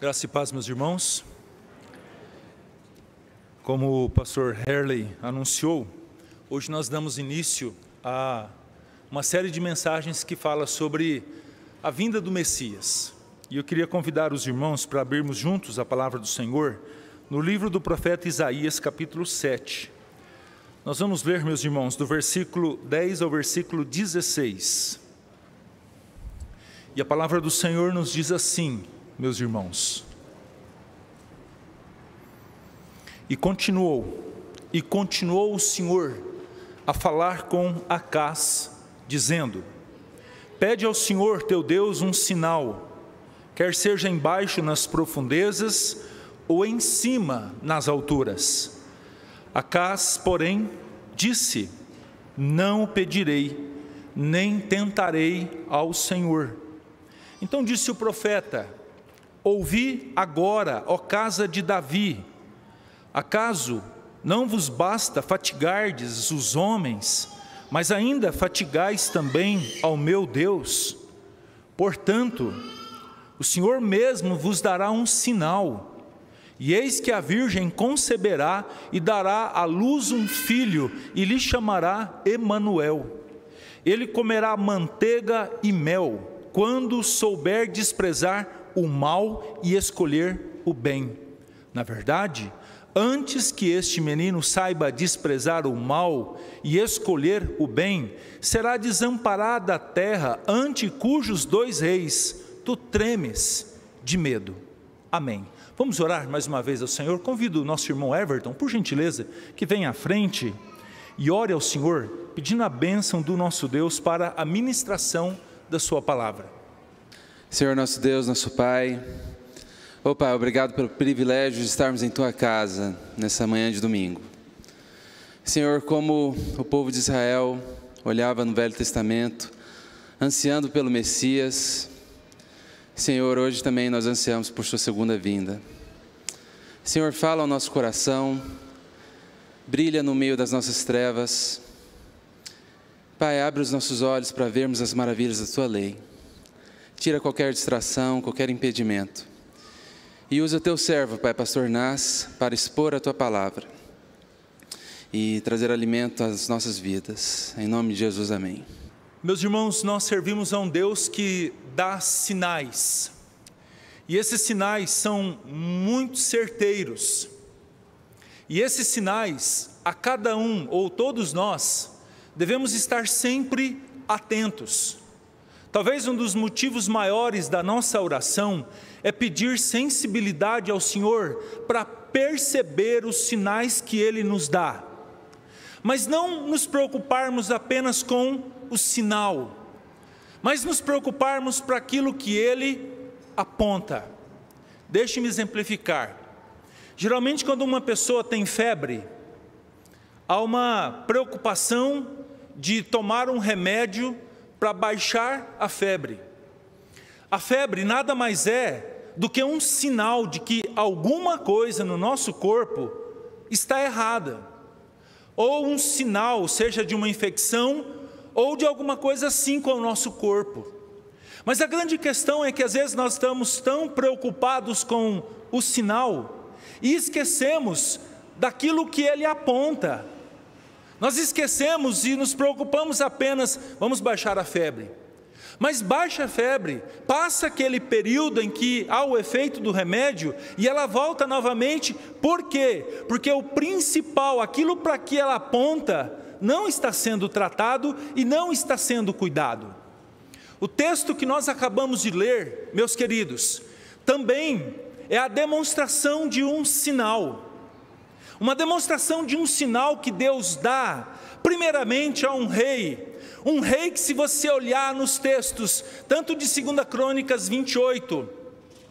Graça e paz, meus irmãos. Como o pastor Herley anunciou, hoje nós damos início a uma série de mensagens que fala sobre a vinda do Messias. E eu queria convidar os irmãos para abrirmos juntos a palavra do Senhor no livro do profeta Isaías, capítulo 7. Nós vamos ler, meus irmãos, do versículo 10 ao versículo 16. E a palavra do Senhor nos diz assim, meus irmãos: E continuou o Senhor a falar com Acaz, dizendo: Pede ao Senhor teu Deus um sinal, quer seja embaixo nas profundezas, ou em cima nas alturas. Acaz, porém, disse: Não o pedirei, nem tentarei ao Senhor. Então disse o profeta: Ouvi agora, ó casa de Davi, acaso não vos basta fatigardes os homens, mas ainda fatigais também ao meu Deus? Portanto, o Senhor mesmo vos dará um sinal, e eis que a virgem conceberá e dará à luz um filho, e lhe chamará Emanuel. Ele comerá manteiga e mel, quando souber desprezar o mal e escolher o bem. Na verdade, antes que este menino saiba desprezar o mal e escolher o bem, será desamparada a terra ante cujos dois reis tu tremes de medo. Amém. Vamos orar mais uma vez ao Senhor. Convido o nosso irmão Everton, por gentileza, que venha à frente e ore ao Senhor, pedindo a bênção do nosso Deus para a ministração da sua palavra. Senhor nosso Deus, nosso Pai, Pai, obrigado pelo privilégio de estarmos em Tua casa nessa manhã de domingo. Senhor, como o povo de Israel olhava no Velho Testamento, ansiando pelo Messias, Senhor, hoje também nós ansiamos por Sua segunda vinda. Senhor, fala ao nosso coração, brilha no meio das nossas trevas. Pai, abre os nossos olhos para vermos as maravilhas da Tua lei. Tira qualquer distração, qualquer impedimento. E usa o Teu servo, Pai, pastor Nas, para expor a Tua palavra e trazer alimento às nossas vidas. Em nome de Jesus, amém. Meus irmãos, nós servimos a um Deus que dá sinais. E esses sinais são muito certeiros. E esses sinais, a cada um, ou todos nós, devemos estar sempre atentos. Talvez um dos motivos maiores da nossa oração é pedir sensibilidade ao Senhor para perceber os sinais que Ele nos dá. Mas não nos preocuparmos apenas com o sinal, mas nos preocuparmos para aquilo que Ele aponta. Deixe-me exemplificar. Geralmente quando uma pessoa tem febre, há uma preocupação de tomar um remédio para baixar a febre. A febre nada mais é do que um sinal de que alguma coisa no nosso corpo está errada, ou um sinal, seja de uma infecção, ou de alguma coisa assim com o nosso corpo. Mas a grande questão é que às vezes nós estamos tão preocupados com o sinal, e esquecemos daquilo que ele aponta. Nós esquecemos e nos preocupamos apenas, vamos baixar a febre. Mas baixa a febre, passa aquele período em que há o efeito do remédio e ela volta novamente. Por quê? Porque o principal, aquilo para que ela aponta, não está sendo tratado e não está sendo cuidado. O texto que nós acabamos de ler, meus queridos, também é a demonstração de um sinal. Uma demonstração de um sinal que Deus dá, primeiramente a um rei que, se você olhar nos textos, tanto de 2 Crônicas 28,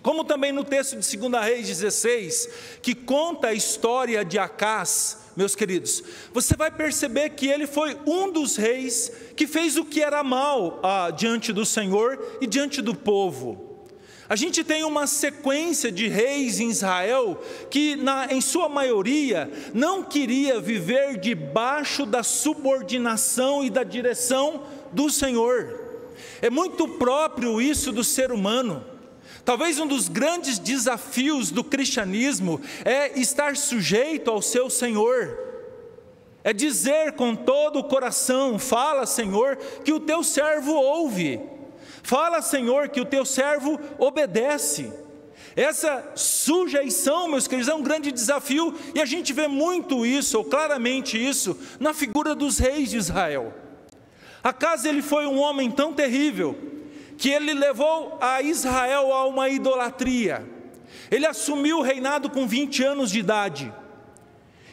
como também no texto de 2 Reis 16, que conta a história de Acaz, meus queridos, você vai perceber que ele foi um dos reis que fez o que era mal diante do Senhor e diante do povo. A gente tem uma sequência de reis em Israel que, em sua maioria, não queria viver debaixo da subordinação e da direção do Senhor. É muito próprio isso do ser humano. Talvez um dos grandes desafios do cristianismo é estar sujeito ao seu Senhor. É dizer com todo o coração: fala, Senhor, que o teu servo ouve. Fala, Senhor, que o teu servo obedece. Essa sujeição, meus queridos, é um grande desafio, e a gente vê muito isso, ou claramente isso, na figura dos reis de Israel. Acas, ele foi um homem tão terrível, que ele levou a Israel a uma idolatria. Ele assumiu o reinado com 20 anos de idade.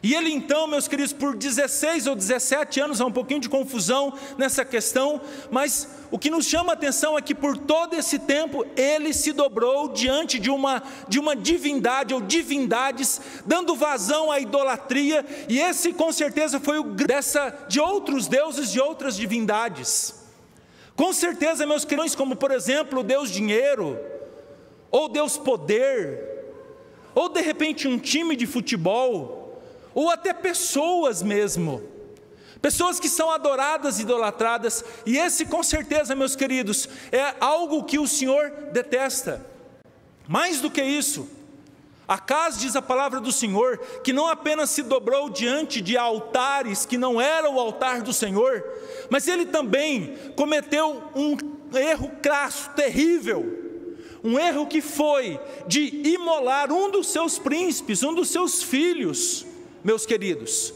E ele então, meus queridos, por 16 ou 17 anos, há um pouquinho de confusão nessa questão, mas o que nos chama a atenção é que por todo esse tempo, ele se dobrou diante de uma divindade ou divindades, dando vazão à idolatria, e esse com certeza foi de outros deuses, de outras divindades. Com certeza, meus queridos, como por exemplo o Deus dinheiro, ou Deus poder, ou de repente um time de futebol, ou até pessoas mesmo, pessoas que são adoradas, idolatradas, e esse com certeza, meus queridos, é algo que o Senhor detesta. Mais do que isso, Acas, diz a palavra do Senhor, que não apenas se dobrou diante de altares que não eram o altar do Senhor, mas ele também cometeu um erro crasso, terrível, um erro que foi de imolar um dos seus príncipes, um dos seus filhos, meus queridos,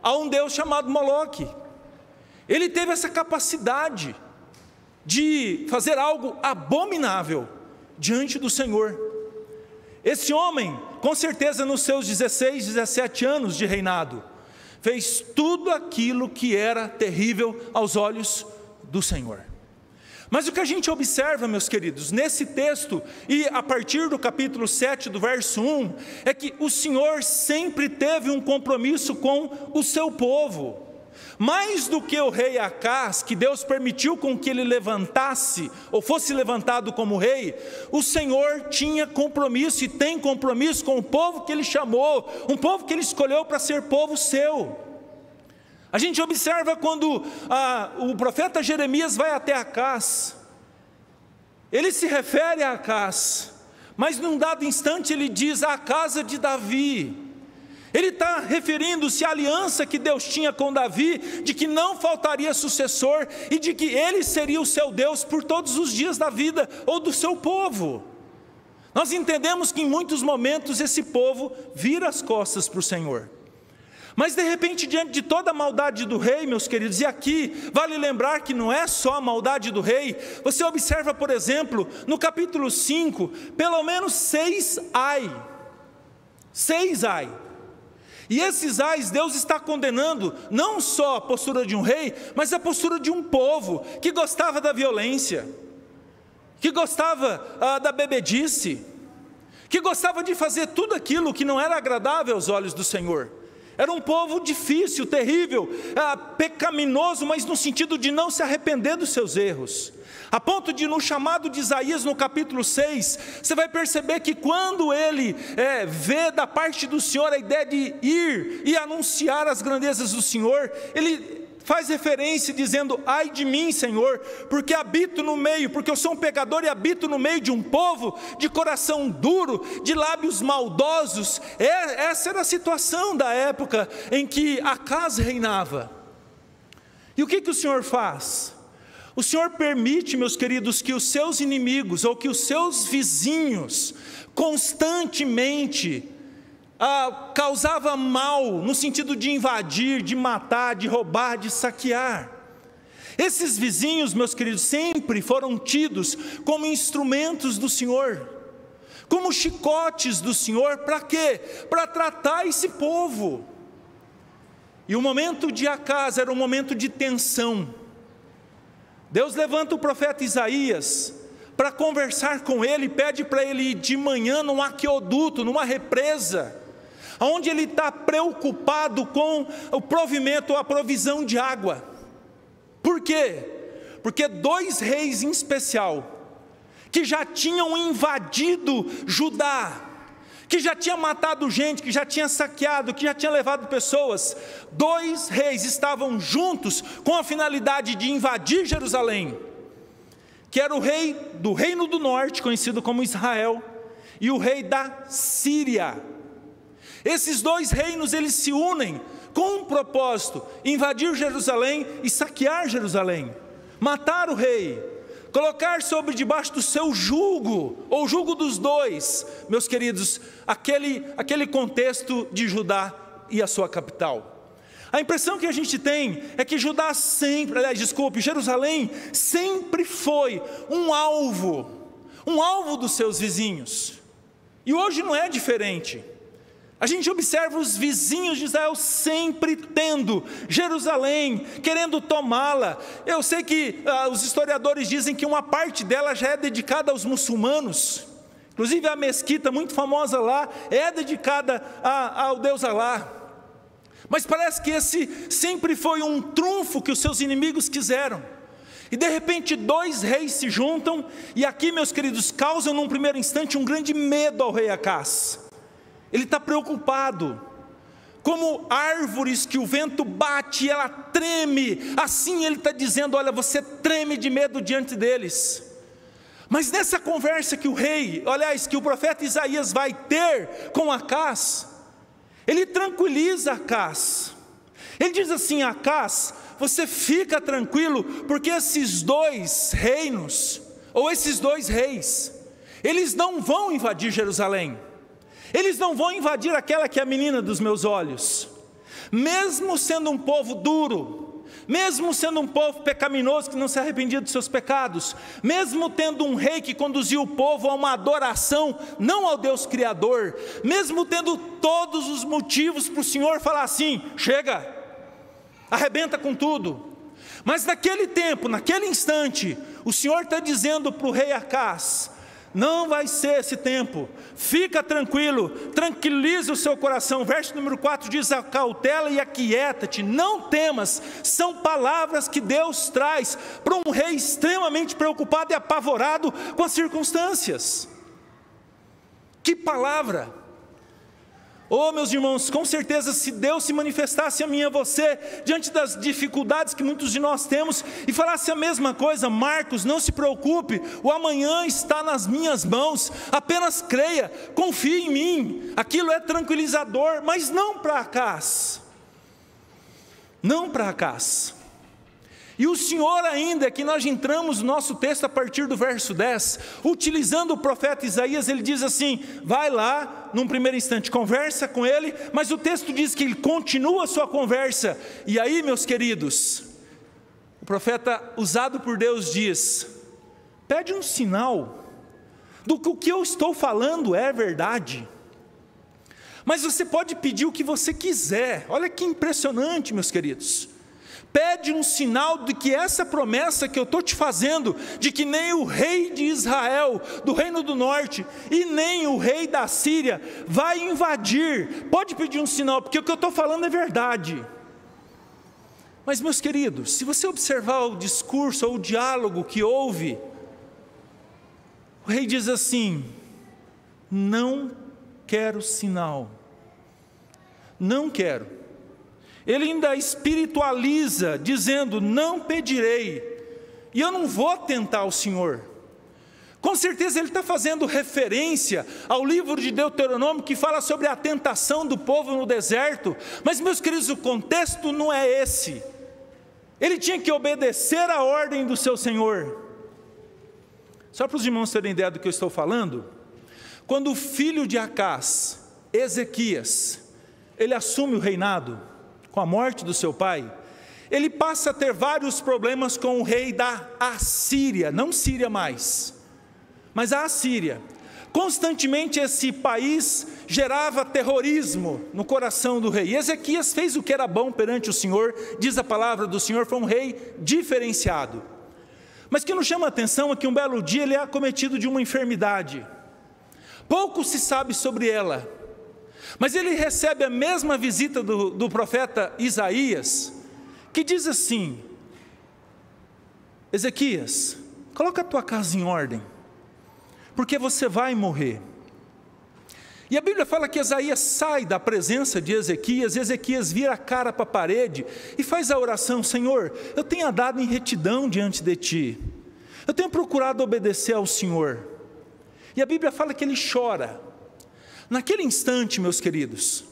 a um Deus chamado Moloque. Ele teve essa capacidade de fazer algo abominável diante do Senhor. Esse homem, com certeza nos seus 16, 17 anos de reinado, fez tudo aquilo que era terrível aos olhos do Senhor. Mas o que a gente observa, meus queridos, nesse texto, e a partir do capítulo 7, do verso 1, é que o Senhor sempre teve um compromisso com o seu povo. Mais do que o rei Acas, que Deus permitiu com que ele levantasse, ou fosse levantado como rei, o Senhor tinha compromisso, e tem compromisso com o povo que ele chamou, um povo que ele escolheu para ser povo seu. A gente observa quando o profeta Jeremias vai até Acas, ele se refere a Acas, mas num dado instante ele diz: a casa de Davi. Ele está referindo-se à aliança que Deus tinha com Davi, de que não faltaria sucessor, e de que ele seria o seu Deus por todos os dias da vida, ou do seu povo. Nós entendemos que em muitos momentos esse povo vira as costas para o Senhor. Mas de repente, diante de toda a maldade do rei, meus queridos, e aqui vale lembrar que não é só a maldade do rei, você observa, por exemplo, no capítulo 5, pelo menos 6 ai. E esses ais, Deus está condenando não só a postura de um rei, mas a postura de um povo que gostava da violência, que gostava da bebedice, que gostava de fazer tudo aquilo que não era agradável aos olhos do Senhor. Era um povo difícil, terrível, pecaminoso, mas no sentido de não se arrepender dos seus erros. A ponto de, no chamado de Isaías, no capítulo 6, você vai perceber que quando ele vê da parte do Senhor a ideia de ir e anunciar as grandezas do Senhor, ele faz referência dizendo: ai de mim, Senhor, porque eu sou um pecador e habito no meio de um povo de coração duro, de lábios maldosos. Essa era a situação da época em que Acas reinava. E o que o Senhor faz? O Senhor permite, meus queridos, que os seus inimigos, ou que os seus vizinhos, constantemente causava mal, no sentido de invadir, de matar, de roubar, de saquear. Esses vizinhos, meus queridos, sempre foram tidos como instrumentos do Senhor, como chicotes do Senhor. Para quê? Para tratar esse povo. E o momento de Acas era um momento de tensão. Deus levanta o profeta Isaías para conversar com ele, pede para ele ir de manhã num aqueduto, numa represa, onde ele está preocupado com o provimento, a provisão de água. Por quê? Porque 2 reis em especial, que já tinham invadido Judá, que já tinha matado gente, que já tinha saqueado, que já tinha levado pessoas, 2 reis estavam juntos com a finalidade de invadir Jerusalém, que era o rei do Reino do Norte, conhecido como Israel, e o rei da Síria. Esses dois reinos, eles se unem com um propósito: invadir Jerusalém e saquear Jerusalém, matar o rei, colocar sobre debaixo do seu jugo, ou jugo dos dois, meus queridos, aquele contexto de Judá e a sua capital. A impressão que a gente tem é que Jerusalém sempre foi um alvo dos seus vizinhos. E hoje não é diferente. A gente observa os vizinhos de Israel sempre tendo Jerusalém, querendo tomá-la. Eu sei que os historiadores dizem que uma parte dela já é dedicada aos muçulmanos. Inclusive a mesquita muito famosa lá é dedicada ao Deus Alá. Mas parece que esse sempre foi um trunfo que os seus inimigos quiseram. E de repente dois reis se juntam, e aqui, meus queridos, causam num primeiro instante um grande medo ao rei Acaz. Ele está preocupado, como árvores que o vento bate e ela treme, assim ele está dizendo: olha, você treme de medo diante deles. Mas nessa conversa que que o profeta Isaías vai ter com Acaz, ele tranquiliza Acaz. Ele diz assim: Acaz, você fica tranquilo, porque esses dois reinos, ou esses dois reis, eles não vão invadir Jerusalém. Eles não vão invadir aquela que é a menina dos meus olhos. Mesmo sendo um povo duro, mesmo sendo um povo pecaminoso que não se arrependia dos seus pecados, mesmo tendo um rei que conduziu o povo a uma adoração, não ao Deus Criador, mesmo tendo todos os motivos para o Senhor falar assim: chega, arrebenta com tudo. Mas naquele tempo, naquele instante, o Senhor está dizendo para o rei Acaz: não vai ser esse tempo, fica tranquilo, tranquiliza o seu coração. Verso número 4 diz: acautela e aquieta-te, não temas. São palavras que Deus traz para um rei extremamente preocupado e apavorado com as circunstâncias. Que palavra! Oh, meus irmãos, com certeza, se Deus se manifestasse a mim e a você, diante das dificuldades que muitos de nós temos, e falasse a mesma coisa: Marcos, não se preocupe, o amanhã está nas minhas mãos, apenas creia, confie em mim, aquilo é tranquilizador. Mas não para Acaz, não para Acaz. E o Senhor ainda, que nós entramos no nosso texto a partir do verso 10, utilizando o profeta Isaías, ele diz assim: vai lá, num primeiro instante, conversa com ele, mas o texto diz que ele continua a sua conversa. E aí, meus queridos, o profeta usado por Deus diz: pede um sinal do que o que eu estou falando é verdade. Mas você pode pedir o que você quiser. Olha que impressionante, meus queridos. Pede um sinal de que essa promessa que eu estou te fazendo, de que nem o rei de Israel, do Reino do Norte, e nem o rei da Síria vai invadir. Pode pedir um sinal, porque o que eu estou falando é verdade. Mas, meus queridos, se você observar o discurso ou o diálogo que houve, o rei diz assim: não quero sinal, não quero. Ele ainda espiritualiza, dizendo: não pedirei, e eu não vou tentar o Senhor. Com certeza ele está fazendo referência ao livro de Deuteronômio, que fala sobre a tentação do povo no deserto. Mas, meus queridos, o contexto não é esse. Ele tinha que obedecer à ordem do seu Senhor. Só para os irmãos terem ideia do que eu estou falando, quando o filho de Acaz, Ezequias, ele assume o reinado, com a morte do seu pai, ele passa a ter vários problemas com o rei da Assíria, não Síria mais, mas a Assíria. Constantemente esse país gerava terrorismo no coração do rei. E Ezequias fez o que era bom perante o Senhor, diz a palavra do Senhor, foi um rei diferenciado. Mas o que nos chama a atenção é que um belo dia ele é acometido de uma enfermidade. Pouco se sabe sobre ela, mas ele recebe a mesma visita do profeta Isaías, que diz assim: Ezequias, coloca a tua casa em ordem, porque você vai morrer. E a Bíblia fala que Isaías sai da presença de Ezequias, e Ezequias vira a cara para a parede e faz a oração: Senhor, eu tenho andado em retidão diante de ti, Eu tenho procurado obedecer ao Senhor. E a Bíblia fala que ele chora. Naquele instante, meus queridos,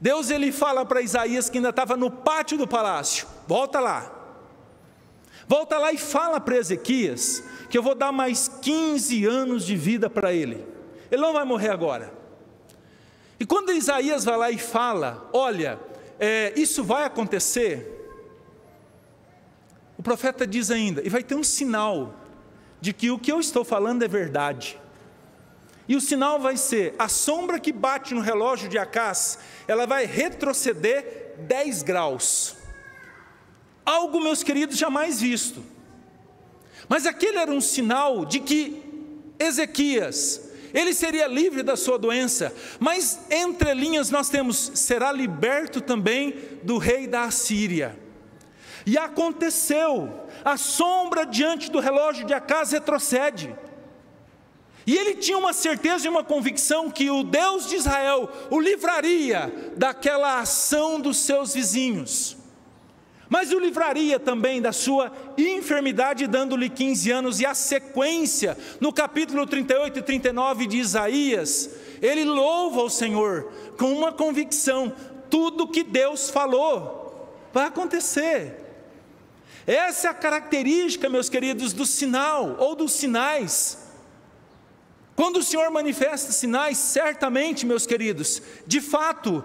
Deus ele fala para Isaías que ainda estava no pátio do palácio: volta lá. Volta lá e fala para Ezequias que eu vou dar mais 15 anos de vida para ele. Ele não vai morrer agora. E quando Isaías vai lá e fala: olha, isso vai acontecer, o profeta diz ainda: e vai ter um sinal de que o que eu estou falando é verdade. E o sinal vai ser: a sombra que bate no relógio de Acás, ela vai retroceder 10 graus. Algo, meus queridos, jamais visto. Mas aquele era um sinal de que Ezequias, ele seria livre da sua doença. Mas entre linhas nós temos: será liberto também do rei da Assíria. E aconteceu, a sombra diante do relógio de Acás retrocede. E ele tinha uma certeza e uma convicção que o Deus de Israel o livraria daquela ação dos seus vizinhos, mas o livraria também da sua enfermidade, dando-lhe 15 anos. E a sequência, no capítulo 38 e 39 de Isaías, ele louva o Senhor com uma convicção: tudo que Deus falou vai acontecer. Essa é a característica, meus queridos, do sinal ou dos sinais. Quando o Senhor manifesta sinais, certamente, meus queridos, de fato,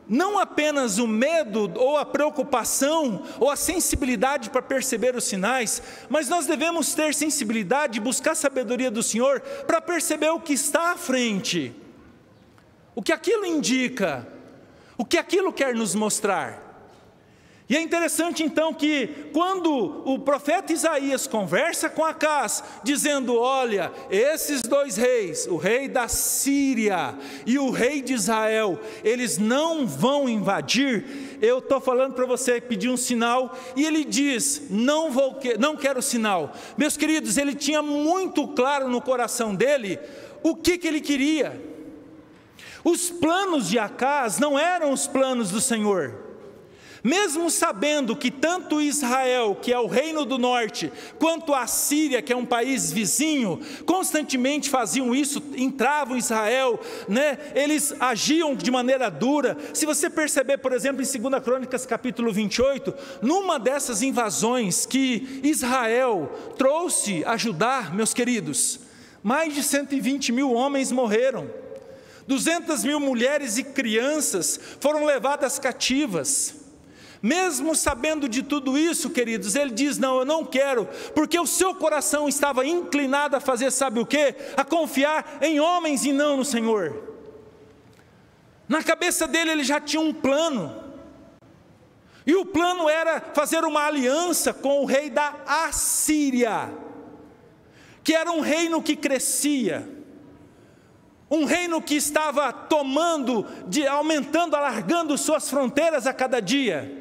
não apenas o medo ou a preocupação ou a sensibilidade para perceber os sinais, mas nós devemos ter sensibilidade e buscar sabedoria do Senhor para perceber o que está à frente, o que aquilo indica, o que aquilo quer nos mostrar. E é interessante então que quando o profeta Isaías conversa com Acás, dizendo: olha, esses dois reis, o rei da Síria e o rei de Israel, eles não vão invadir, eu estou falando para você pedir um sinal, e ele diz: não quero sinal. Meus queridos, ele tinha muito claro no coração dele o que ele queria. Os planos de Acás não eram os planos do Senhor. Mesmo sabendo que tanto Israel, que é o reino do norte, quanto a Síria, que é um país vizinho, constantemente faziam isso, entravam em Israel, eles agiam de maneira dura. Se você perceber, por exemplo, em 2 Crônicas capítulo 28, numa dessas invasões que Israel trouxe a Judá, meus queridos, mais de 120 mil homens morreram, 200 mil mulheres e crianças foram levadas cativas. Mesmo sabendo de tudo isso, queridos, ele diz: não, eu não quero, porque o seu coração estava inclinado a fazer, sabe o quê? A confiar em homens e não no Senhor. Na cabeça dele ele já tinha um plano, e o plano era fazer uma aliança com o rei da Assíria, que era um reino que crescia, um reino que estava aumentando, alargando suas fronteiras a cada dia.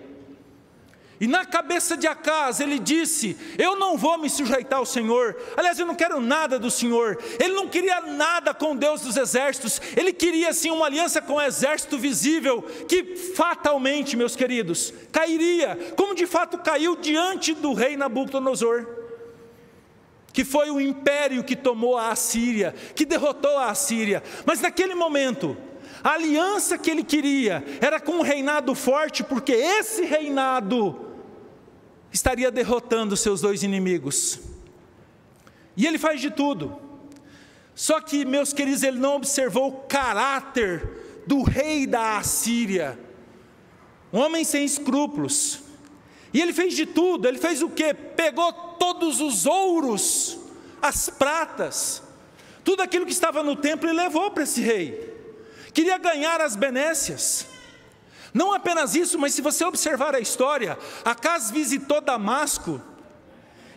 E na cabeça de Acás ele disse: eu não vou me sujeitar ao Senhor. Aliás, eu não quero nada do Senhor. Ele não queria nada com Deus dos exércitos. Ele queria sim uma aliança com o exército visível, que fatalmente, meus queridos, cairia, como de fato caiu diante do rei Nabucodonosor, que foi o império que tomou a Assíria, que derrotou a Assíria. Mas naquele momento, a aliança que ele queria era com um reinado forte, porque esse reinado estaria derrotando seus dois inimigos. E ele faz de tudo. Só que, meus queridos, ele não observou o caráter do rei da Assíria, um homem sem escrúpulos. E ele fez de tudo. Ele fez o quê? Pegou todos os ouros, as pratas, tudo aquilo que estava no templo, e levou para esse rei. Queria ganhar as benécias. Não apenas isso, mas se você observar a história, Acás visitou Damasco,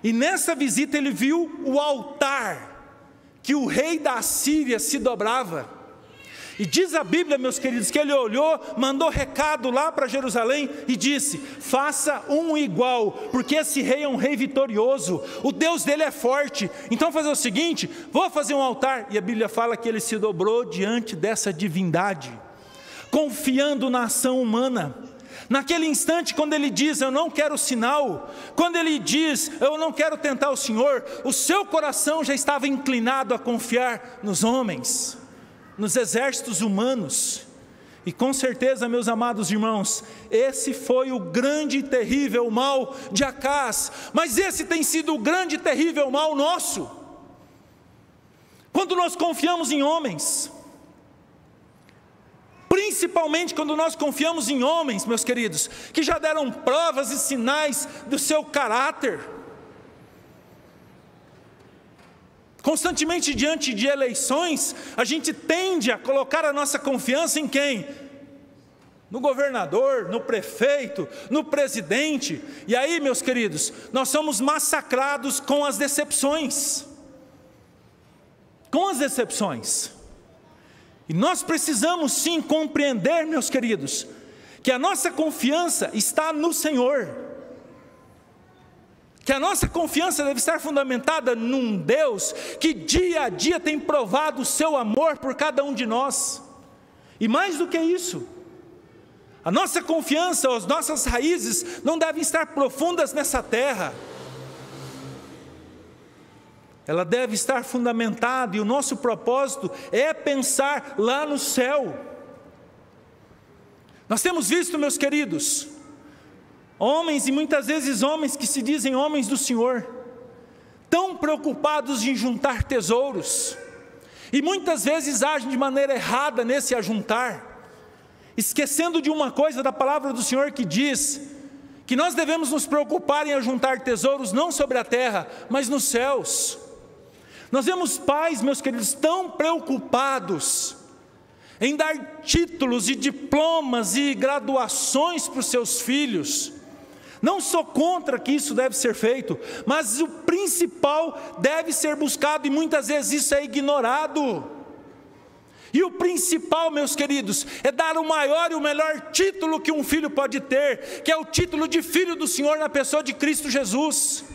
e nessa visita ele viu o altar que o rei da Assíria se dobrava. E diz a Bíblia, meus queridos, que ele olhou, mandou recado lá para Jerusalém e disse: faça um igual, porque esse rei é um rei vitorioso, o Deus dele é forte. Então fazer o seguinte, vou fazer um altar. E a Bíblia fala que ele se dobrou diante dessa divindade, confiando na ação humana. Naquele instante, quando ele diz, eu não quero sinal, quando ele diz, eu não quero tentar o Senhor, o seu coração já estava inclinado a confiar nos homens, nos exércitos humanos. E com certeza, meus amados irmãos, esse foi o grande e terrível mal de Acás, mas esse tem sido o grande e terrível mal nosso. Quando nós confiamos em homens, principalmente quando nós confiamos em homens, meus queridos, que já deram provas e sinais do seu caráter, constantemente diante de eleições, a gente tende a colocar a nossa confiança em quem? No governador, no prefeito, no presidente. E aí, meus queridos, nós somos massacrados com as decepções. Com as decepções. E nós precisamos sim compreender, meus queridos, que a nossa confiança está no Senhor. Que a nossa confiança deve estar fundamentada num Deus que dia a dia tem provado o seu amor por cada um de nós. E mais do que isso, a nossa confiança, as nossas raízes não devem estar profundas nessa terra. Ela deve estar fundamentada, e o nosso propósito é pensar lá no céu. Nós temos visto, meus queridos, homens, e muitas vezes homens que se dizem homens do Senhor, tão preocupados em juntar tesouros, e muitas vezes agem de maneira errada nesse ajuntar, esquecendo de uma coisa da palavra do Senhor que diz, que nós devemos nos preocupar em ajuntar tesouros não sobre a terra, mas nos céus. Nós vemos pais, meus queridos, tão preocupados em dar títulos e diplomas e graduações para os seus filhos. Não sou contra que isso deve ser feito, mas o principal deve ser buscado, e muitas vezes isso é ignorado. E o principal, meus queridos, é dar o maior e o melhor título que um filho pode ter, que é o título de filho do Senhor na pessoa de Cristo Jesus.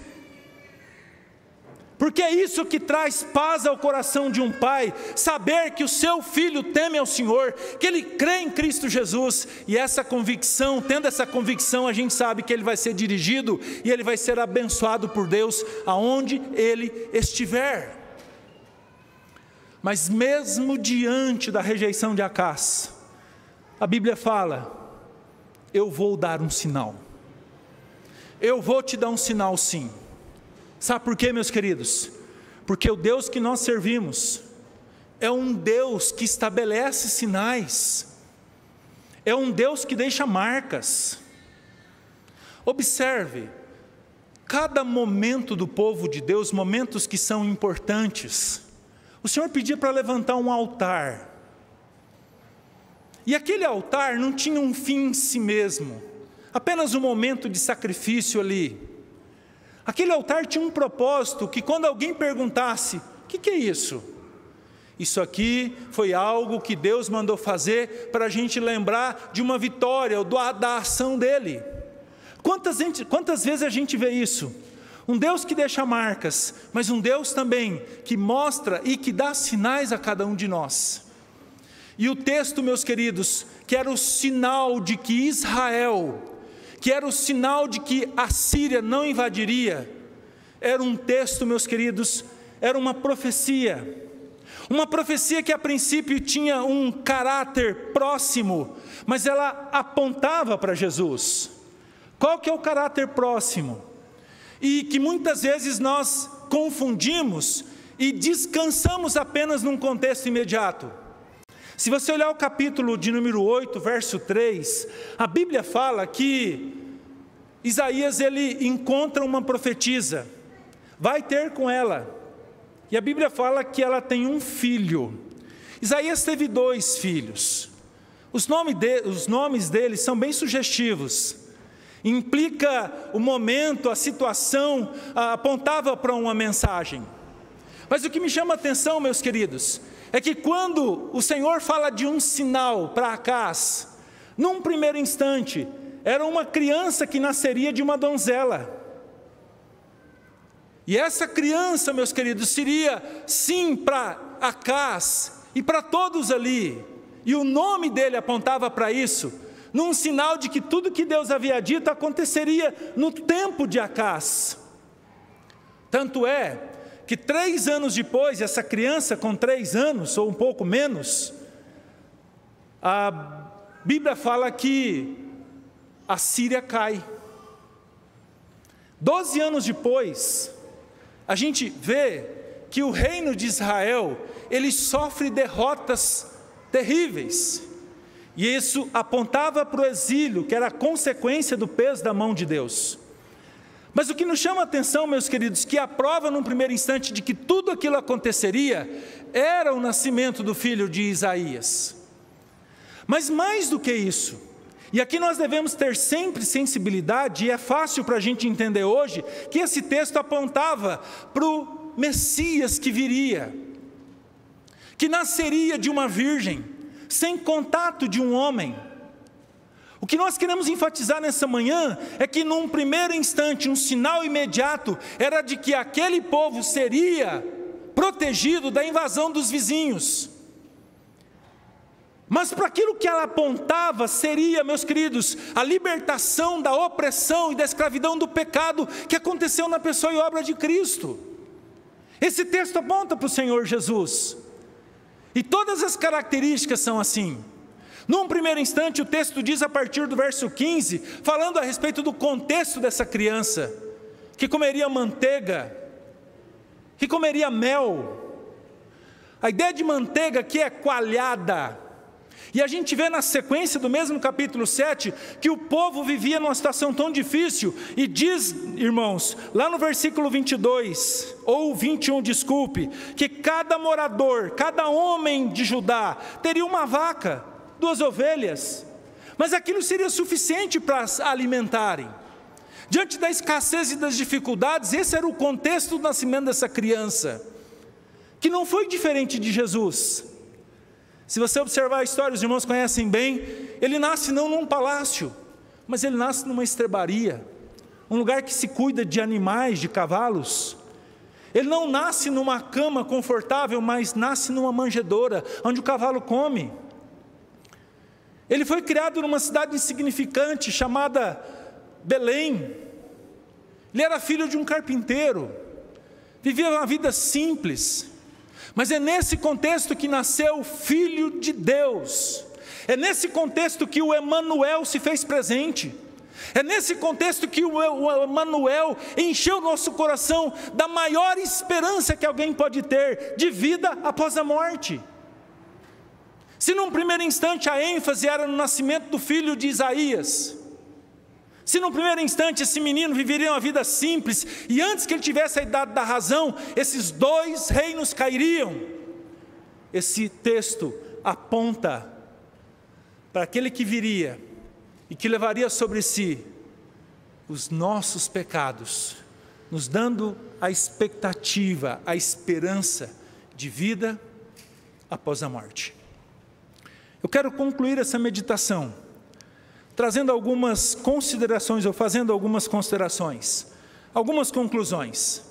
Porque é isso que traz paz ao coração de um pai, saber que o seu filho teme ao Senhor, que ele crê em Cristo Jesus, e essa convicção, tendo essa convicção, a gente sabe que ele vai ser dirigido, e ele vai ser abençoado por Deus, aonde ele estiver. Mas mesmo diante da rejeição de Acás, a Bíblia fala, eu vou dar um sinal, eu vou te dar um sinal sim. Sabe por quê, meus queridos? Porque o Deus que nós servimos é um Deus que estabelece sinais, é um Deus que deixa marcas. Observe, cada momento do povo de Deus, momentos que são importantes, o Senhor pedia para levantar um altar, e aquele altar não tinha um fim em si mesmo, apenas um momento de sacrifício ali. Aquele altar tinha um propósito, que quando alguém perguntasse, o que é isso? Isso aqui foi algo que Deus mandou fazer para a gente lembrar de uma vitória, ou da ação dEle. Quantas vezes a gente vê isso? Um Deus que deixa marcas, mas um Deus também que mostra e que dá sinais a cada um de nós. E o texto, meus queridos, que era o sinal de que Israel, que era o sinal de que a Síria não invadiria, era um texto, meus queridos, era uma profecia que a princípio tinha um caráter próximo, mas ela apontava para Jesus. Qual que é o caráter próximo? E que muitas vezes nós confundimos e descansamos apenas num contexto imediato. Se você olhar o capítulo de número 8, verso 3, a Bíblia fala que Isaías ele encontra uma profetisa, vai ter com ela, e a Bíblia fala que ela tem um filho. Isaías teve 2 filhos, os nomes deles são bem sugestivos, implica o momento, a situação, apontava para uma mensagem. Mas o que me chama a atenção, meus queridos, é que quando o Senhor fala de um sinal para Acás, num primeiro instante, era uma criança que nasceria de uma donzela. E essa criança, meus queridos, seria sim para Acás e para todos ali. E o nome dele apontava para isso. num sinal de que tudo que Deus havia dito aconteceria no tempo de Acás. Tanto é que 3 anos depois, essa criança com 3 anos, ou um pouco menos, a Bíblia fala que a Síria cai. 12 anos depois, a gente vê que o reino de Israel, ele sofre derrotas terríveis. E isso apontava para o exílio, que era a consequência do peso da mão de Deus. Mas o que nos chama a atenção, meus queridos, que a prova num primeiro instante de que tudo aquilo aconteceria, era o nascimento do filho de Isaías. Mas mais do que isso, e aqui nós devemos ter sempre sensibilidade, e é fácil para a gente entender hoje, que esse texto apontava para o Messias que viria, que nasceria de uma virgem, sem contato de um homem. O que nós queremos enfatizar nessa manhã é que num primeiro instante, um sinal imediato era de que aquele povo seria protegido da invasão dos vizinhos. Mas para aquilo que ela apontava seria, meus queridos, a libertação da opressão e da escravidão do pecado que aconteceu na pessoa e obra de Cristo. Esse texto aponta para o Senhor Jesus. E todas as características são assim. Num primeiro instante, o texto diz a partir do verso 15, falando a respeito do contexto dessa criança, que comeria manteiga, que comeria mel. A ideia de manteiga aqui é coalhada. E a gente vê na sequência do mesmo capítulo 7, que o povo vivia numa situação tão difícil, e diz, irmãos, lá no versículo 22, ou 21, desculpe, que cada morador, cada homem de Judá, teria uma vaca, 2 ovelhas, mas aquilo seria suficiente para alimentarem. Diante da escassez e das dificuldades, esse era o contexto do nascimento dessa criança, que não foi diferente de Jesus. Se você observar a história, os irmãos conhecem bem, ele nasce não num palácio, mas ele nasce numa estrebaria, um lugar que se cuida de animais, de cavalos. Ele não nasce numa cama confortável, mas nasce numa manjedoura, onde o cavalo come. Ele foi criado numa cidade insignificante, chamada Belém. Ele era filho de um carpinteiro, vivia uma vida simples. Mas é nesse contexto que nasceu o Filho de Deus. É nesse contexto que o Emanuel se fez presente. É nesse contexto que o Emanuel encheu nosso coração da maior esperança que alguém pode ter, de vida após a morte. Se num primeiro instante a ênfase era no nascimento do filho de Isaías, se no primeiro instante esse menino viveria uma vida simples, e antes que ele tivesse a idade da razão, esses 2 reinos cairiam, esse texto aponta para aquele que viria, e que levaria sobre si os nossos pecados, nos dando a expectativa, a esperança de vida após a morte. Eu quero concluir essa meditação trazendo algumas considerações, ou fazendo algumas considerações, algumas conclusões.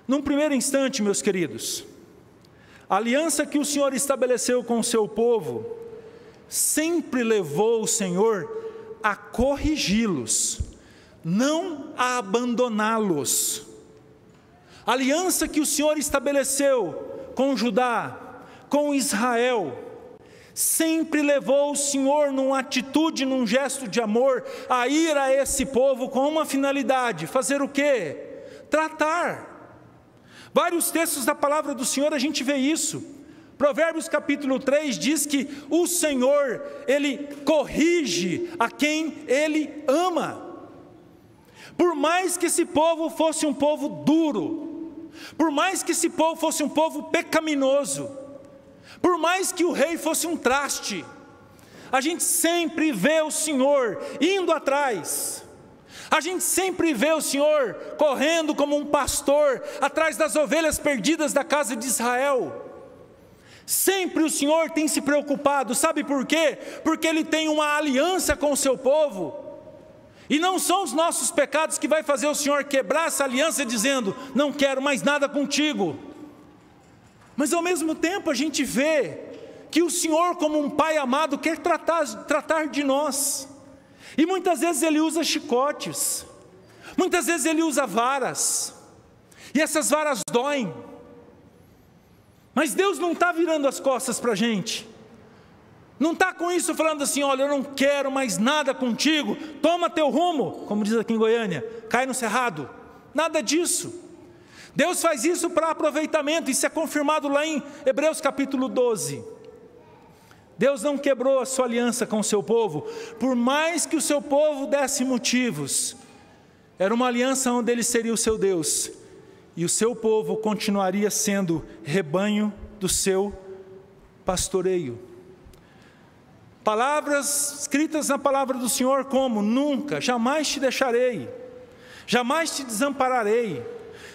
Num primeiro instante, meus queridos, a aliança que o Senhor estabeleceu com o seu povo, sempre levou o Senhor a corrigi-los, não a abandoná-los. A aliança que o Senhor estabeleceu com Judá, com Israel, sempre levou o Senhor numa atitude, num gesto de amor, a ir a esse povo com uma finalidade, fazer o quê? Tratar. Vários textos da palavra do Senhor a gente vê isso. Provérbios capítulo 3 diz que o Senhor, Ele corrige a quem Ele ama. Por mais que esse povo fosse um povo duro, por mais que esse povo fosse um povo pecaminoso, por mais que o rei fosse um traste, a gente sempre vê o Senhor indo atrás, a gente sempre vê o Senhor correndo como um pastor atrás das ovelhas perdidas da casa de Israel. Sempre o Senhor tem se preocupado, sabe por quê? Porque Ele tem uma aliança com o seu povo, e não são os nossos pecados que vai fazer o Senhor quebrar essa aliança dizendo, não quero mais nada contigo. Mas ao mesmo tempo a gente vê que o Senhor, como um Pai amado, quer tratar de nós. E muitas vezes Ele usa chicotes, muitas vezes Ele usa varas, e essas varas doem. Mas Deus não está virando as costas para a gente, não está com isso falando assim: olha, eu não quero mais nada contigo, toma teu rumo, como diz aqui em Goiânia, cai no cerrado. Nada disso. Deus faz isso para aproveitamento, isso é confirmado lá em Hebreus capítulo 12. Deus não quebrou a sua aliança com o seu povo, por mais que o seu povo desse motivos. Era uma aliança onde Ele seria o seu Deus, e o seu povo continuaria sendo rebanho do seu pastoreio. Palavras escritas na palavra do Senhor como: nunca, jamais te deixarei, jamais te desampararei,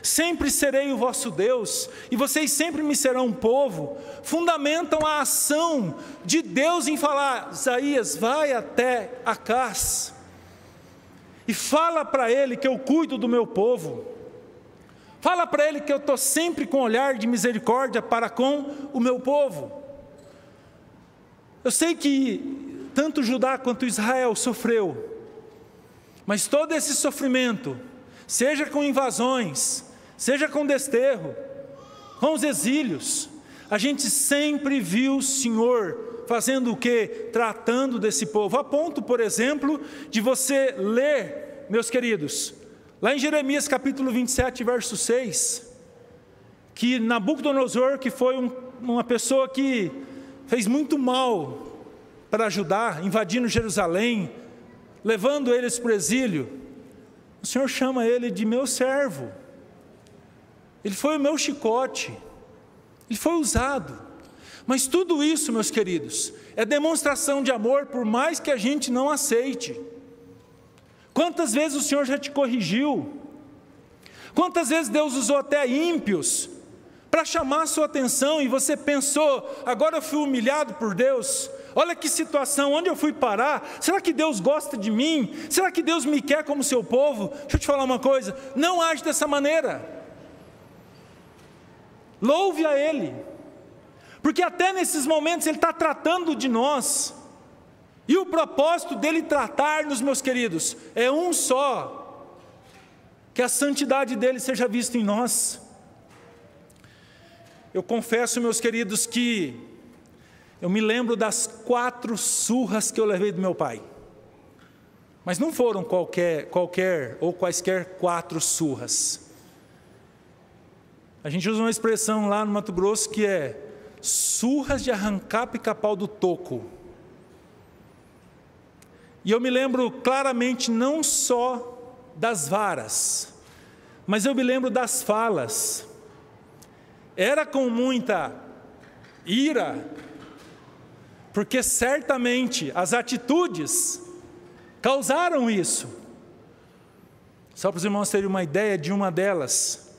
sempre serei o vosso Deus, e vocês sempre me serão um povo, fundamentam a ação de Deus em falar: Isaías, vai até Acás, e fala para ele que eu cuido do meu povo, fala para ele que eu estou sempre com olhar de misericórdia para com o meu povo. Eu sei que tanto Judá quanto Israel sofreu, mas todo esse sofrimento, seja com invasões, seja com desterro, com os exílios, a gente sempre viu o Senhor fazendo o quê? Tratando desse povo. A ponto, por exemplo, de você ler, meus queridos, lá em Jeremias capítulo 27, verso 6, que Nabucodonosor, que foi uma pessoa que fez muito mal para Judá, invadindo Jerusalém, levando eles para o exílio, o Senhor chama ele de meu servo. Ele foi o meu chicote, ele foi usado. Mas tudo isso, meus queridos, é demonstração de amor, por mais que a gente não aceite. Quantas vezes o Senhor já te corrigiu? Quantas vezes Deus usou até ímpios para chamar a sua atenção, e você pensou: agora eu fui humilhado por Deus, olha que situação, onde eu fui parar? Será que Deus gosta de mim? Será que Deus me quer como seu povo? Deixa eu te falar uma coisa: não age dessa maneira. Louve a Ele, porque até nesses momentos Ele está tratando de nós, e o propósito dEle tratar-nos, meus queridos, é um só: que a santidade dEle seja vista em nós. Eu confesso, meus queridos, que eu me lembro das 4 surras que eu levei do meu pai, mas não foram qualquer ou quaisquer 4 surras. A gente usa uma expressão lá no Mato Grosso que é surras de arrancar pica-pau do toco. E eu me lembro claramente não só das varas, mas eu me lembro das falas. Era com muita ira, porque certamente as atitudes causaram isso. Só para os irmãos terem uma ideia de uma delas: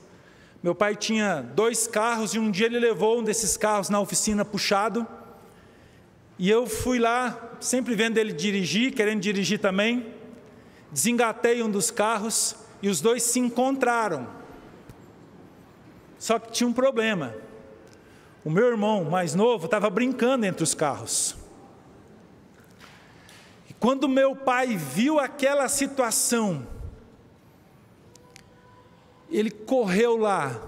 meu pai tinha 2 carros, e um dia ele levou um desses carros na oficina puxado, e eu fui lá, sempre vendo ele dirigir, querendo dirigir também, desengatei um dos carros, e os 2 se encontraram. Só que tinha um problema: o meu irmão mais novo estava brincando entre os carros, e quando meu pai viu aquela situação, ele correu lá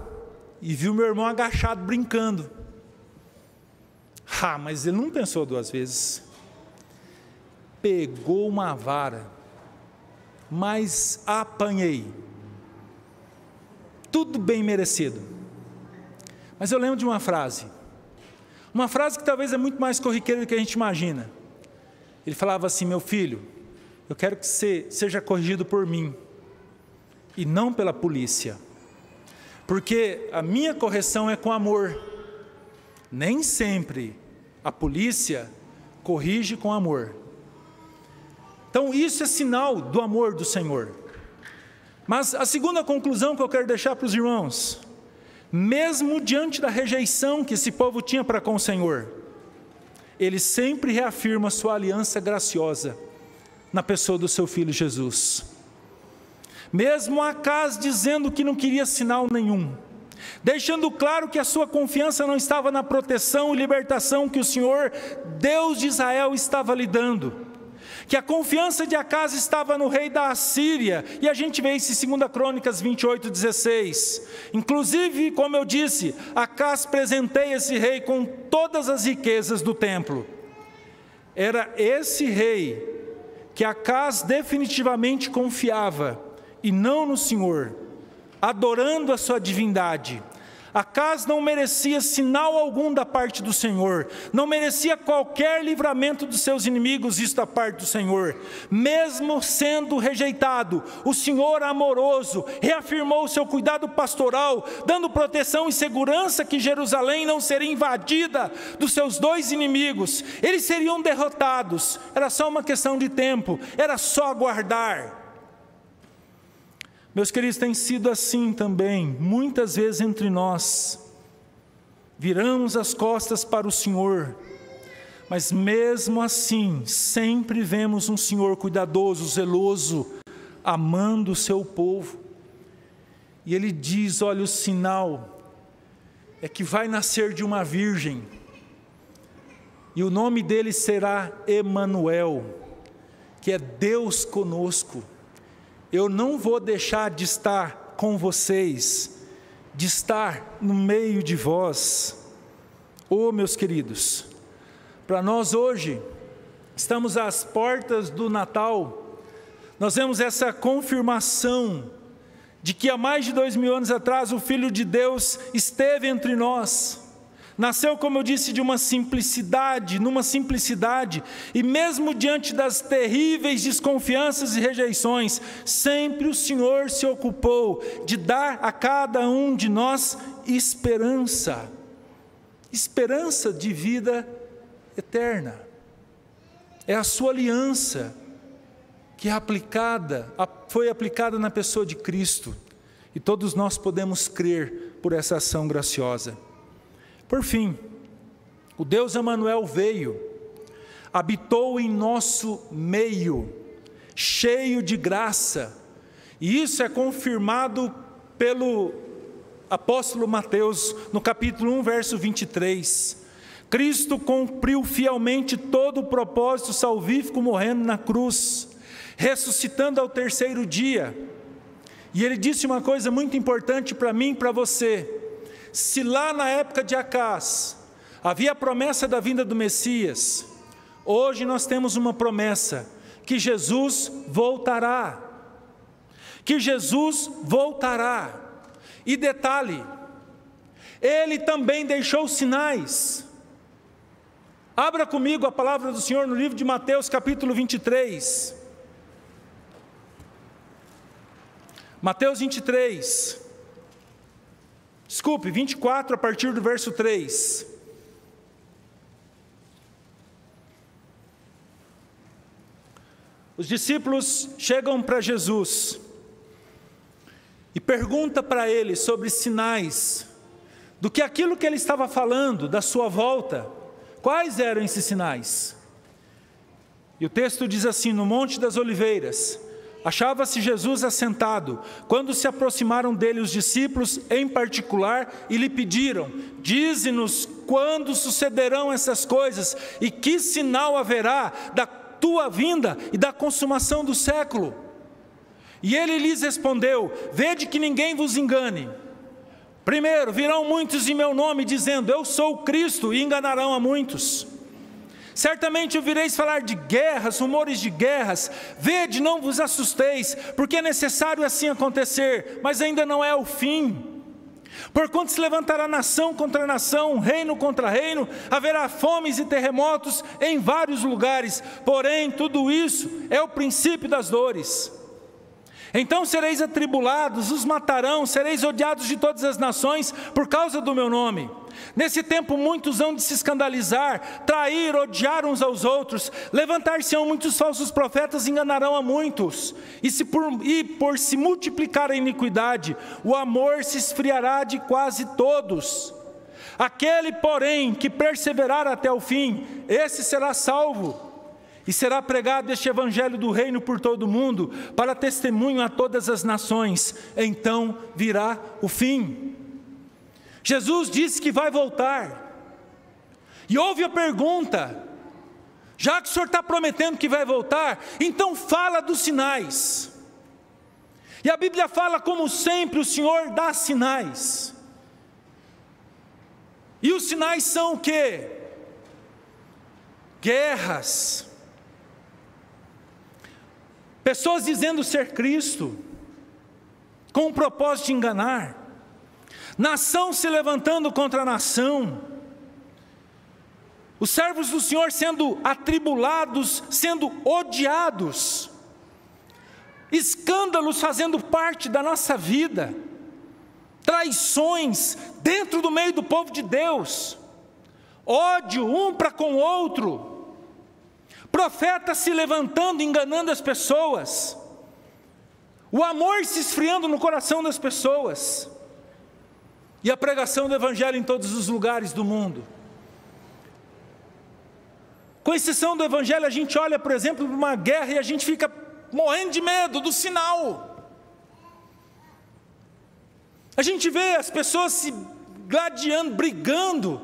e viu meu irmão agachado brincando. Mas ele não pensou 2 vezes, pegou uma vara, mas apanhei, tudo bem merecido. Mas eu lembro de uma frase que talvez é muito mais corriqueira do que a gente imagina. Ele falava assim: meu filho, eu quero que você seja corrigido por mim, e não pela polícia, porque a minha correção é com amor. Nem sempre a polícia corrige com amor. Então isso é sinal do amor do Senhor. Mas a segunda conclusão que eu quero deixar para os irmãos: mesmo diante da rejeição que esse povo tinha para com o Senhor, Ele sempre reafirma sua aliança graciosa na pessoa do seu Filho Jesus. Mesmo Acás dizendo que não queria sinal nenhum, deixando claro que a sua confiança não estava na proteção e libertação que o Senhor, Deus de Israel, estava lhe dando, que a confiança de Acas estava no rei da Assíria, e a gente vê isso em 2 Crônicas 28:16. Inclusive, como eu disse, Acas presenteia esse rei com todas as riquezas do templo. Era esse rei que Acas definitivamente confiava, e não no Senhor, adorando a sua divindade. Acas não merecia sinal algum da parte do Senhor, não merecia qualquer livramento dos seus inimigos, isso da parte do Senhor. Mesmo sendo rejeitado, o Senhor amoroso reafirmou o seu cuidado pastoral, dando proteção e segurança que Jerusalém não seria invadida dos seus 2 inimigos. Eles seriam derrotados, era só uma questão de tempo, era só aguardar. Meus queridos, tem sido assim também, muitas vezes entre nós, viramos as costas para o Senhor, mas mesmo assim, sempre vemos um Senhor cuidadoso, zeloso, amando o seu povo, e Ele diz, olha, o sinal é que vai nascer de uma virgem, e o nome dele será Emanuel, que é Deus conosco. Eu não vou deixar de estar com vocês, de estar no meio de vós. Oh, meus queridos, para nós hoje, estamos às portas do Natal, nós vemos essa confirmação de que há mais de 2000 anos atrás o Filho de Deus esteve entre nós. Nasceu, como eu disse, de uma simplicidade, numa simplicidade, e mesmo diante das terríveis desconfianças e rejeições, sempre o Senhor se ocupou de dar a cada um de nós esperança, esperança de vida eterna. É a sua aliança que foi aplicada na pessoa de Cristo, e todos nós podemos crer por essa ação graciosa. Por fim, o Deus Emanuel veio, habitou em nosso meio, cheio de graça, e isso é confirmado pelo apóstolo Mateus, no capítulo 1, verso 23. Cristo cumpriu fielmente todo o propósito salvífico morrendo na cruz, ressuscitando ao 3º dia, e Ele disse uma coisa muito importante para mim e para você. Se lá na época de Acas havia a promessa da vinda do Messias, hoje nós temos uma promessa, que Jesus voltará, que Jesus voltará, e detalhe, Ele também deixou sinais. Abra comigo a palavra do Senhor no livro de Mateus capítulo 23, Mateus 23, desculpe, 24, a partir do verso 3. Os discípulos chegam para Jesus e perguntam para Ele sobre sinais, do que aquilo que Ele estava falando, da sua volta, quais eram esses sinais? E o texto diz assim, no Monte das Oliveiras, achava-se Jesus assentado, quando se aproximaram dele os discípulos em particular e lhe pediram, dize-nos quando sucederão essas coisas e que sinal haverá da tua vinda e da consumação do século. E ele lhes respondeu, vede que ninguém vos engane. Primeiro, virão muitos em meu nome dizendo, eu sou o Cristo, e enganarão a muitos. Certamente ouvireis falar de guerras, rumores de guerras, vede, não vos assusteis, porque é necessário assim acontecer, mas ainda não é o fim. Porquanto se levantará nação contra nação, reino contra reino, haverá fomes e terremotos em vários lugares, porém tudo isso é o princípio das dores. Então sereis atribulados, os matarão, sereis odiados de todas as nações por causa do meu nome. Nesse tempo muitos hão de se escandalizar, trair, odiar uns aos outros, levantar-se-ão muitos falsos profetas e enganarão a muitos, e por se multiplicar a iniquidade, o amor se esfriará de quase todos. Aquele, porém, que perseverar até o fim, esse será salvo. E será pregado este evangelho do reino por todo o mundo, para testemunho a todas as nações, então virá o fim. Jesus disse que vai voltar. E houve a pergunta: já que o Senhor está prometendo que vai voltar, então fala dos sinais. E a Bíblia fala, como sempre, o Senhor dá sinais. E os sinais são o quê? Guerras. Pessoas dizendo ser Cristo, com o propósito de enganar. Nação se levantando contra a nação. Os servos do Senhor sendo atribulados, sendo odiados. Escândalos fazendo parte da nossa vida. Traições dentro do meio do povo de Deus. Ódio um para com o outro. Profetas se levantando, enganando as pessoas. O amor se esfriando no coração das pessoas. E a pregação do Evangelho em todos os lugares do mundo. Com exceção do Evangelho, a gente olha, por exemplo, para uma guerra e a gente fica morrendo de medo do sinal. A gente vê as pessoas se gladiando, brigando,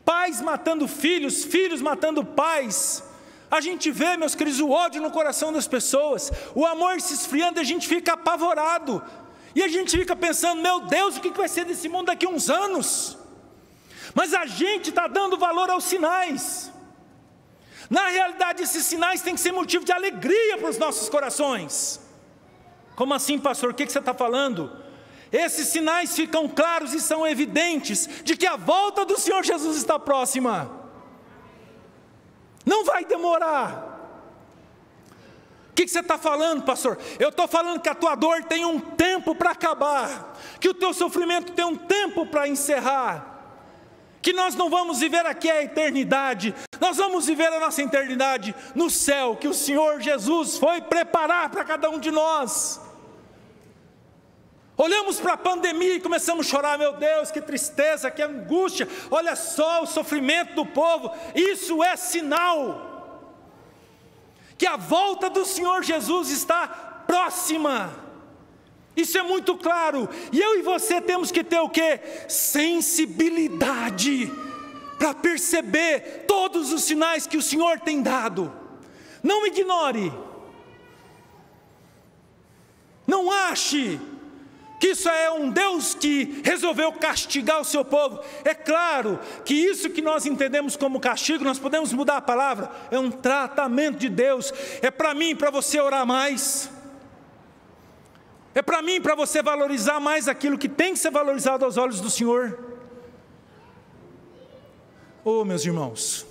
pais matando filhos, filhos matando pais. A gente vê, meus queridos, o ódio no coração das pessoas, o amor se esfriando, e a gente fica apavorado. E a gente fica pensando, meu Deus, o que vai ser desse mundo daqui a uns anos? Mas a gente está dando valor aos sinais. Na realidade, esses sinais têm que ser motivo de alegria para os nossos corações. Como assim, pastor? O que você está falando? Esses sinais ficam claros e são evidentes de que a volta do Senhor Jesus está próxima. Não vai demorar. O que você está falando, pastor? Eu estou falando que a tua dor tem um tempo para acabar, que o teu sofrimento tem um tempo para encerrar, que nós não vamos viver aqui a eternidade, nós vamos viver a nossa eternidade no céu, que o Senhor Jesus foi preparar para cada um de nós. Olhamos para a pandemia e começamos a chorar, meu Deus, que tristeza, que angústia, olha só o sofrimento do povo. Isso é sinal que a volta do Senhor Jesus está próxima. Isso é muito claro. E eu e você temos que ter o quê? Sensibilidade para perceber todos os sinais que o Senhor tem dado. Não ignore. Não ache que isso é um Deus que resolveu castigar o seu povo. É claro que isso que nós entendemos como castigo, nós podemos mudar a palavra, é um tratamento de Deus. É para mim, para você orar mais. É para mim, para você valorizar mais aquilo que tem que ser valorizado aos olhos do Senhor. Oh, meus irmãos,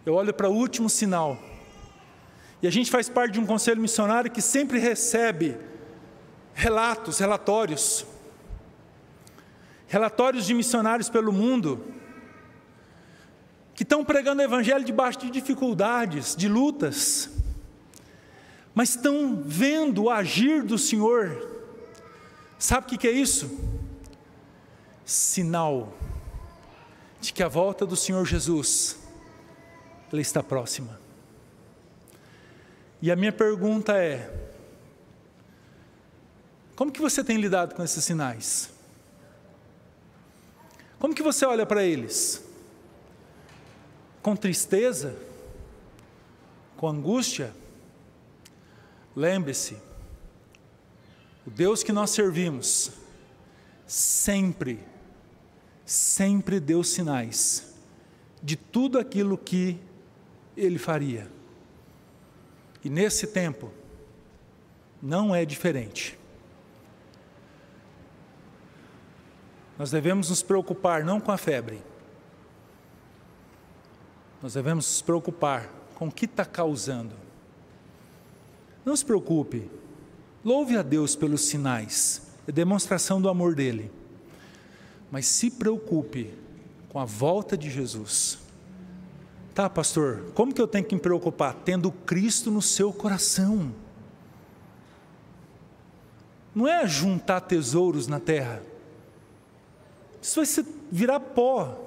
eu olho para o último sinal, e a gente faz parte de um conselho missionário que sempre recebe relatórios de missionários pelo mundo, que estão pregando o Evangelho debaixo de dificuldades, de lutas, mas estão vendo o agir do Senhor. Sabe o que é isso? Sinal de que a volta do Senhor Jesus, ela está próxima. E a minha pergunta é: como que você tem lidado com esses sinais? Como que você olha para eles? Com tristeza? Com angústia? Lembre-se, o Deus que nós servimos, sempre deu sinais de tudo aquilo que Ele faria. E nesse tempo, não é diferente. Nós devemos nos preocupar não com a febre, nós devemos nos preocupar com o que está causando. Não se preocupe, louve a Deus pelos sinais, é demonstração do amor dEle, mas se preocupe com a volta de Jesus. Tá, pastor, como que eu tenho que me preocupar? Tendo Cristo no seu coração. Não é juntar tesouros na terra, isso vai virar pó,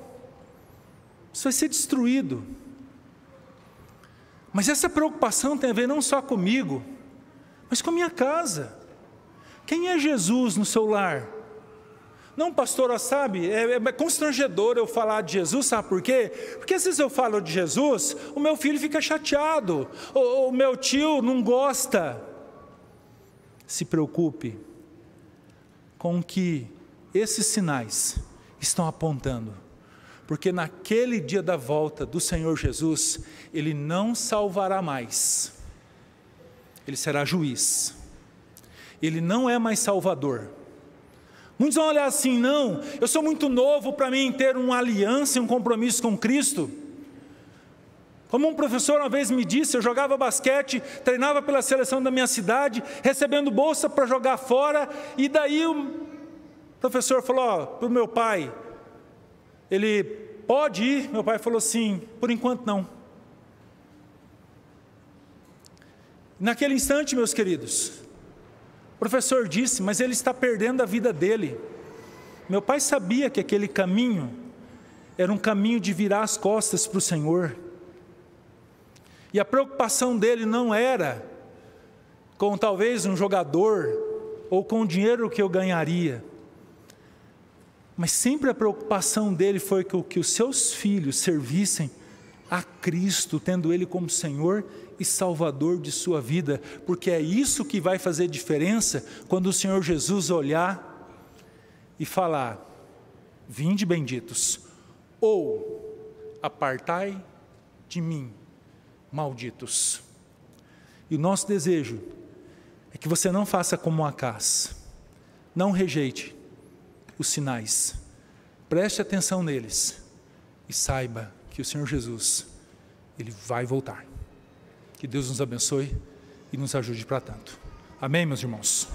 isso vai ser destruído. Mas essa preocupação tem a ver não só comigo, mas com a minha casa. Quem é Jesus no seu lar? Não, pastor, sabe, é constrangedor eu falar de Jesus, sabe por quê? Porque às vezes eu falo de Jesus, o meu filho fica chateado, o meu tio não gosta. Se preocupe com o que esses sinais estão apontando, porque naquele dia da volta do Senhor Jesus, Ele não salvará mais, Ele será juiz, Ele não é mais salvador. Muitos vão olhar assim, não, eu sou muito novo para mim ter uma aliança e um compromisso com Cristo. Como um professor uma vez me disse, eu jogava basquete, treinava pela seleção da minha cidade, recebendo bolsa para jogar fora, e daí o professor falou para o meu pai, ele pode ir? Meu pai falou assim, por enquanto não. Naquele instante, meus queridos, o professor disse, mas ele está perdendo a vida dele. Meu pai sabia que aquele caminho era um caminho de virar as costas para o Senhor. E a preocupação dele não era com talvez um jogador ou com o dinheiro que eu ganharia. Mas sempre a preocupação dele foi que os seus filhos servissem a Cristo, tendo Ele como Senhor e Salvador de sua vida, porque é isso que vai fazer diferença quando o Senhor Jesus olhar e falar, vinde benditos, ou apartai de mim, malditos. E o nosso desejo é que você não faça como Acás, não rejeite os sinais, preste atenção neles e saiba que o Senhor Jesus, Ele vai voltar. Que Deus nos abençoe e nos ajude para tanto. Amém, meus irmãos?